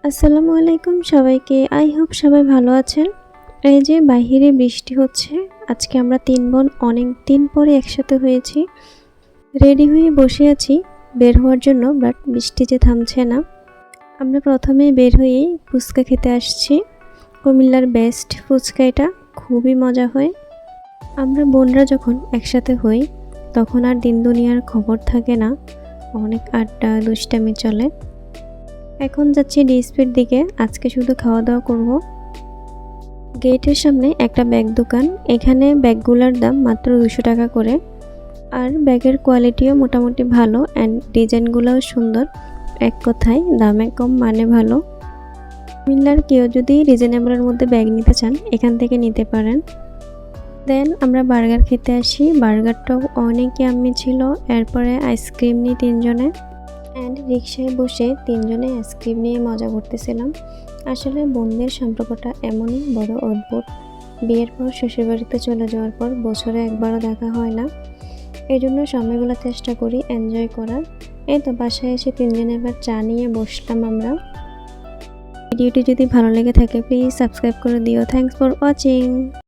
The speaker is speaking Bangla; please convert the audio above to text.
আসসালামু আলাইকুম সবাইকে। আই হোপ সবাই ভালো আছেন। এই যে বাহিরে বৃষ্টি হচ্ছে। আজকে আমরা ৩ বোন অনেক দিন পরে একসাথে হয়েছি। রেডি হয়ে বসে আছি বের হওয়ার জন্য, বাট বৃষ্টি যে থামছে না। আমরা প্রথমেই বের হয়েই ফুচকা খেতে আসছি। কুমিল্লার বেস্ট ফুচকা এটা, খুবই মজা হয়। আমরা বোনরা যখন একসাথে হই তখন আর দিন দুনিয়ার খবর থাকে না, অনেক আড্ডা দুষ্টামি চলে। এখন যাচ্ছি ডিসপির দিকে, আজকে শুধু খাওয়া দাওয়া করব। গেটের সামনে একটা ব্যাগ দোকান, এখানে ব্যাগগুলোর দাম মাত্র 200 টাকা করে। আর ব্যাগের কোয়ালিটিও মোটামুটি ভালো অ্যান্ড ডিজাইনগুলোও সুন্দর। এক কথায় দামে কম মানে ভালো। কুমিল্লার কেউ যদি রিজনেবলের মধ্যে ব্যাগ নিতে চান এখান থেকে নিতে পারেন। দেন আমরা বার্গার খেতে আসি, বার্গারটাও অনেক ইয়াম্মি ছিল। এরপরে আইসক্রিম নিই 3 জনে, অ্যান্ড রিক্সায় বসে 3 জনে আইসক্রিম নিয়ে মজা করতেছিলাম। আসলে বোনদের সম্পর্কটা এমনই বড় অদ্ভুত। বিয়ের পর শ্বশুরবাড়িতে চলে যাওয়ার পর বছরে একবারও দেখা হয় না, এই জন্য সময়গুলো চেষ্টা করি এনজয় করার। এই তো বাসায় এসে 3 জনে এবার চা নিয়ে বসলাম আমরা। ভিডিওটি যদি ভালো লেগে থাকে প্লিজ সাবস্ক্রাইব করে দিও। Thanks for watching.